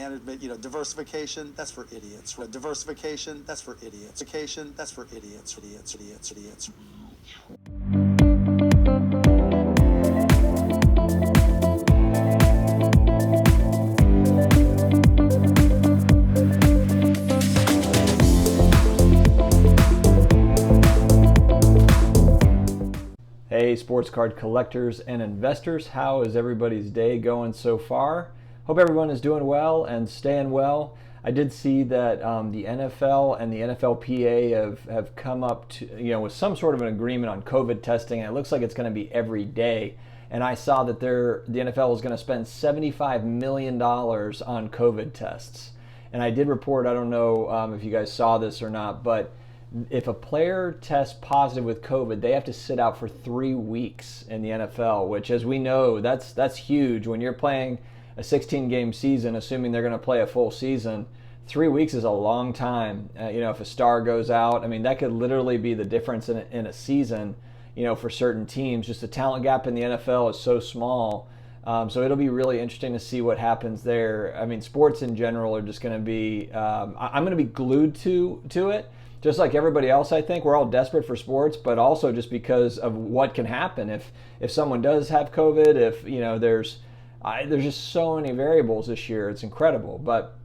management, diversification, that's for idiots. Diversification, that's for idiots. Diversification, that's for idiots. Idiots. Hey, sports card collectors and investors, how is everybody's day going so far? Hope everyone is doing well and staying well. I did see that the NFL and the NFLPA have come up to, with some sort of an agreement on COVID testing, and it looks like it's going to be every day. And I saw that the NFL is going to spend $75 million on COVID tests. And I did report, I don't know if you guys saw this or not, but if a player tests positive with COVID, they have to sit out for 3 weeks in the NFL, which, as we know, that's huge. When you're playing a 16-game season, assuming they're going to play a full season, 3 weeks is a long time. If a star goes out, I mean, that could literally be the difference in a season, for certain teams. Just the talent gap in the NFL is so small. So it'll be really interesting to see what happens there. I mean, sports in general are just going to be, I'm going to be glued to it. Just like everybody else, I think we're all desperate for sports, but also just because of what can happen if someone does have COVID. If there's just so many variables this year, it's incredible. But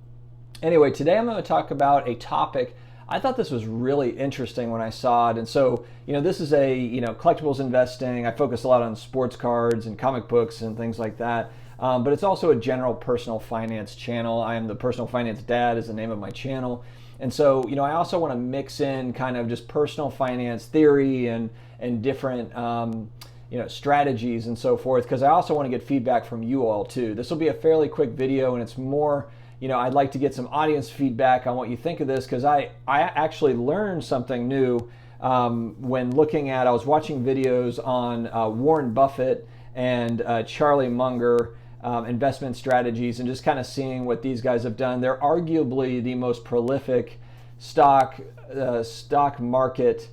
anyway, today I'm going to talk about a topic. I thought this was really interesting when I saw it, and so this is a collectibles investing. I focus a lot on sports cards and comic books and things like that. But it's also a general personal finance channel. I am the Personal Finance Dad is the name of my channel. And so, I also want to mix in kind of just personal finance theory and different, strategies and so forth, because I also want to get feedback from you all too. This will be a fairly quick video, and it's more, I'd like to get some audience feedback on what you think of this, because I actually learned something new when I was watching videos on Warren Buffett and Charlie Munger, investment strategies, and just kind of seeing what these guys have done. They're arguably the most prolific stock market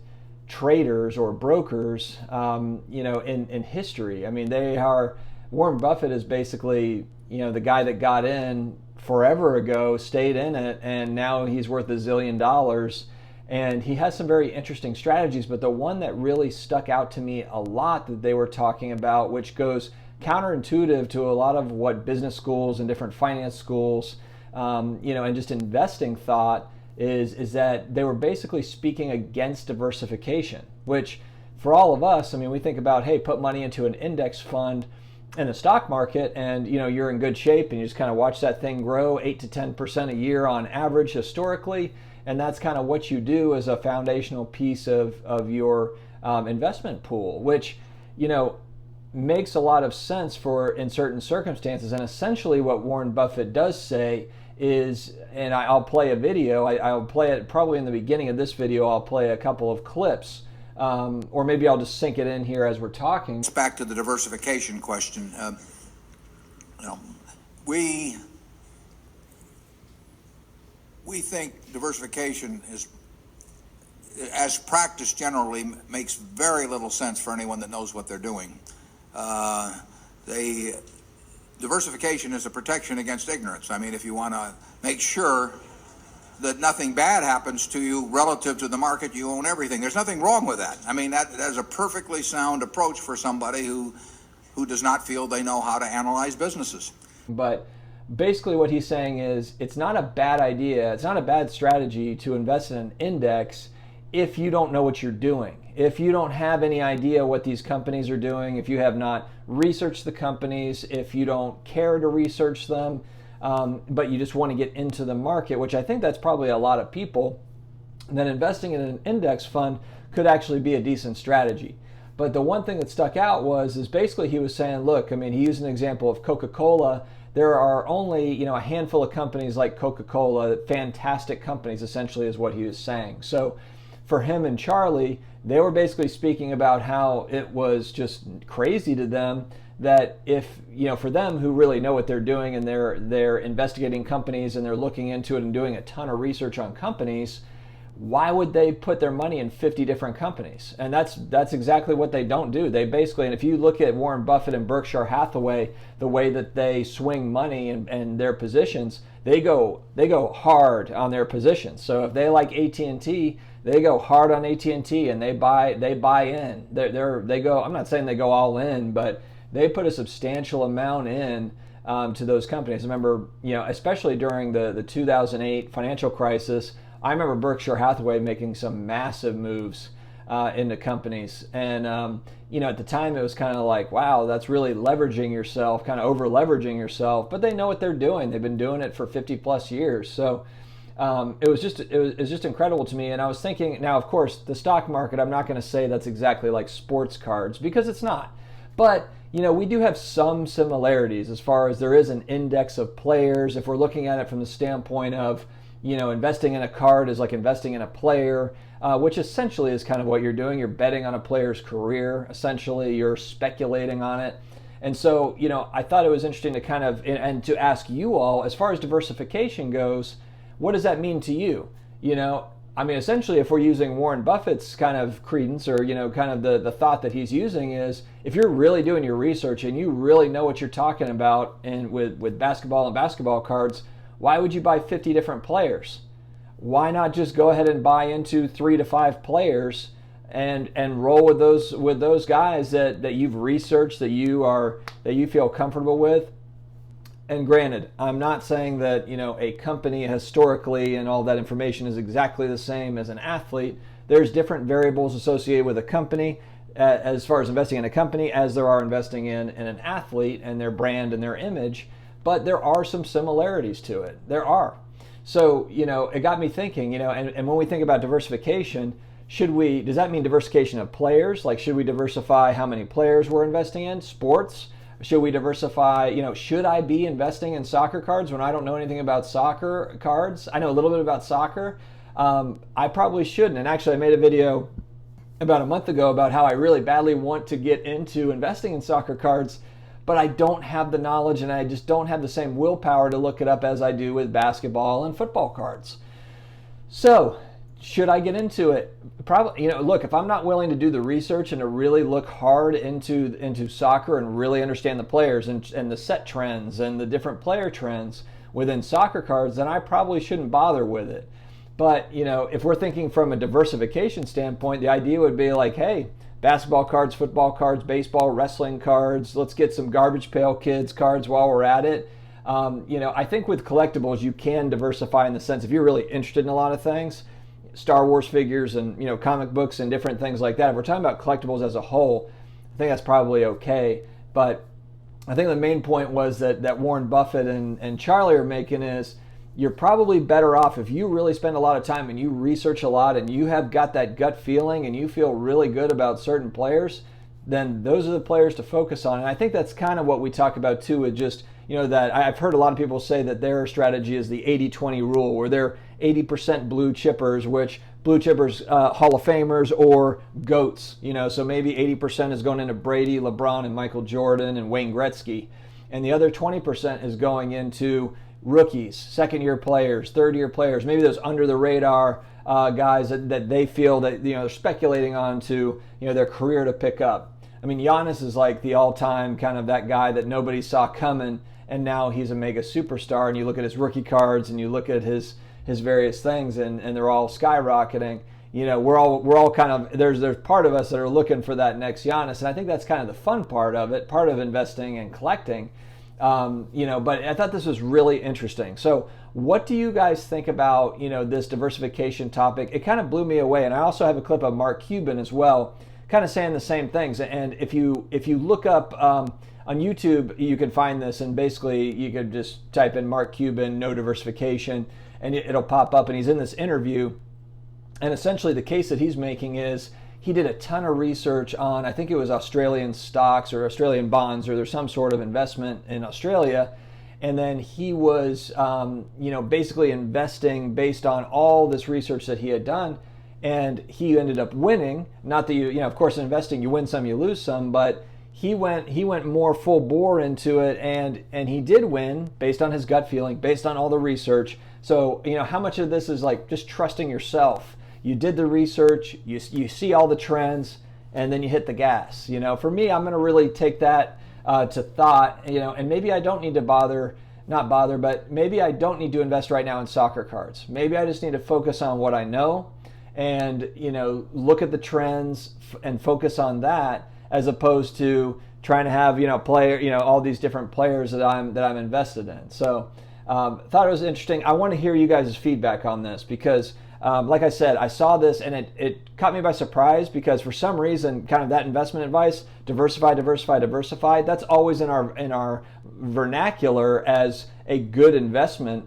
traders or brokers, in history. I mean, Warren Buffett is basically, the guy that got in forever ago, stayed in it, and now he's worth $1 zillion. And he has some very interesting strategies, but the one that really stuck out to me a lot that they were talking about, which goes counterintuitive to a lot of what business schools and different finance schools, and just investing thought, is that they were basically speaking against diversification, which for all of us, I mean, we think about, hey, put money into an index fund in the stock market and, you're in good shape and you just kind of watch that thing grow 8 to 10% a year on average historically. And that's kind of what you do as a foundational piece of your investment pool, which, makes a lot of sense in certain circumstances. And essentially what Warren Buffett does say is, and I'll play a video, I'll play it probably in the beginning of this video, I'll play a couple of clips, or maybe I'll just sync it in here as we're talking. It's back to the diversification question. We think diversification is, as practiced generally, makes very little sense for anyone that knows what they're doing. Diversification is a protection against ignorance. I mean, if you want to make sure that nothing bad happens to you relative to the market, you own everything. There's nothing wrong with that. I mean, that is a perfectly sound approach for somebody who does not feel they know how to analyze businesses. But basically what he's saying is it's not a bad idea, it's not a bad strategy to invest in an index if you don't know what you're doing. If you don't have any idea what these companies are doing, if you have not researched the companies, if you don't care to research them, but you just want to get into the market, which I think that's probably a lot of people, then investing in an index fund could actually be a decent strategy. But the one thing that stuck out is basically he was saying, look, I mean, he used an example of Coca-Cola. There are only, a handful of companies like Coca-Cola, fantastic companies, essentially is what he was saying. So for him and Charlie, they were basically speaking about how it was just crazy to them that if, for them who really know what they're doing and they're investigating companies and they're looking into it and doing a ton of research on companies, why would they put their money in 50 different companies? And that's exactly what they don't do. They basically, and if you look at Warren Buffett and Berkshire Hathaway, the way that they swing money and their positions, they go hard on their positions. So if they like AT&T, they go hard on AT&T and they buy in. They go. I'm not saying they go all in, but they put a substantial amount in to those companies. I remember, especially during the 2008 financial crisis, I remember Berkshire Hathaway making some massive moves into companies. And, at the time it was kind of like, wow, that's really leveraging yourself, kind of over leveraging yourself. But they know what they're doing. They've been doing it for 50 plus years. So it was just incredible to me. And I was thinking, now, of course, the stock market, I'm not going to say that's exactly like sports cards because it's not. But we do have some similarities as far as there is an index of players. If we're looking at it from the standpoint of, investing in a card is like investing in a player, which essentially is kind of what you're doing. You're betting on a player's career. Essentially, you're speculating on it. And so, I thought it was interesting to kind of, and to ask you all, as far as diversification goes, what does that mean to you? Essentially, if we're using Warren Buffett's kind of credence or, kind of the thought that he's using is, if you're really doing your research and you really know what you're talking about and with basketball and basketball cards, why would you buy 50 different players? Why not just go ahead and buy into 3 to 5 players and roll with those guys that you've researched, that you feel comfortable with? And granted, I'm not saying that a company historically and all that information is exactly the same as an athlete. There's different variables associated with a company as far as investing in a company as there are investing in an athlete and their brand and their image. But there are some similarities to it. There are. So, it got me thinking, and when we think about diversification, does that mean diversification of players? Like, should we diversify how many players we're investing in? Sports? Should we diversify, should I be investing in soccer cards when I don't know anything about soccer cards? I know a little bit about soccer. I probably shouldn't. And actually, I made a video about a month ago about how I really badly want to get into investing in soccer cards, but I don't have the knowledge and I just don't have the same willpower to look it up as I do with basketball and football cards. So, should I get into it? Probably, look, if I'm not willing to do the research and to really look hard into soccer and really understand the players and the set trends and the different player trends within soccer cards, then I probably shouldn't bother with it. But, if we're thinking from a diversification standpoint, the idea would be like, hey, basketball cards, football cards, baseball, wrestling cards, let's get some Garbage Pail Kids cards while we're at it. I think with collectibles, you can diversify in the sense if you're really interested in a lot of things, Star Wars figures and comic books and different things like that. If we're talking about collectibles as a whole, I think that's probably okay. But I think the main point was that Warren Buffett and Charlie are making is you're probably better off if you really spend a lot of time and you research a lot and you have got that gut feeling and you feel really good about certain players, then those are the players to focus on. And I think that's kind of what we talk about too, with just, that I've heard a lot of people say that their strategy is the 80-20 rule, where they're 80% blue chippers, which blue chippers, Hall of Famers or GOATs, so maybe 80% is going into Brady, LeBron, and Michael Jordan and Wayne Gretzky. And the other 20% is going into rookies, second-year players, third-year players, maybe those under-the-radar guys that they feel that they're speculating on to their career to pick up. I mean, Giannis is like the all-time kind of that guy that nobody saw coming, and now he's a mega superstar. And you look at his rookie cards, and you look at his various things, and they're all skyrocketing. We're all kind of there's part of us that are looking for that next Giannis, and I think that's kind of the fun part of it, part of investing and collecting. But I thought this was really interesting. So what do you guys think about, this diversification topic? It kind of blew me away. And I also have a clip of Mark Cuban as well, kind of saying the same things. And if you look up on YouTube, you can find this, and basically you could just type in Mark Cuban, no diversification, and it'll pop up. And he's in this interview. And essentially the case that he's making is he did a ton of research on, I think it was Australian stocks or Australian bonds, or there's some sort of investment in Australia. And then he was, basically investing based on all this research that he had done. And he ended up winning. Not that of course, in investing, you win some, you lose some, but he went more full bore into it, and he did win based on his gut feeling, based on all the research. So, how much of this is like just trusting yourself? you did the research, you see all the trends, and then you hit the gas. For me, I'm going to really take that to thought, and maybe I don't need to but maybe I don't need to invest right now in soccer cards. Maybe I just need to focus on what I know and, look at the trends and focus on that, as opposed to trying to have, all these different players that I'm invested in. So thought it was interesting. I want to hear you guys' feedback on this because, like I said, I saw this and it caught me by surprise because for some reason, kind of that investment advice, diversify, that's always in our vernacular as a good investment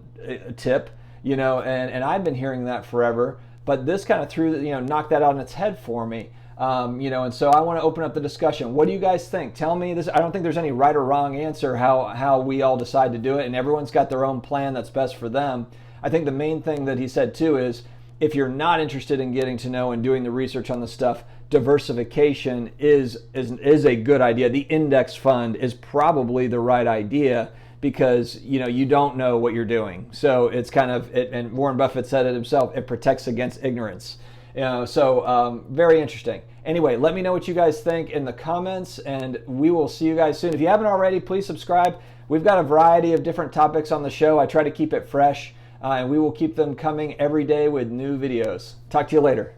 tip, and I've been hearing that forever. But this kind of knocked that on its head for me. And so I want to open up the discussion. What do you guys think? Tell me this. I don't think there's any right or wrong answer how we all decide to do it, and everyone's got their own plan that's best for them. I think the main thing that he said too is if you're not interested in getting to know and doing the research on the stuff, diversification is a good idea. The index fund is probably the right idea because you don't know what you're doing. So it's kind of and Warren Buffett said it himself. It protects against ignorance. So very interesting. Anyway, let me know what you guys think in the comments, and we will see you guys soon. If you haven't already, please subscribe. We've got a variety of different topics on the show. I try to keep it fresh, and we will keep them coming every day with new videos. Talk to you later.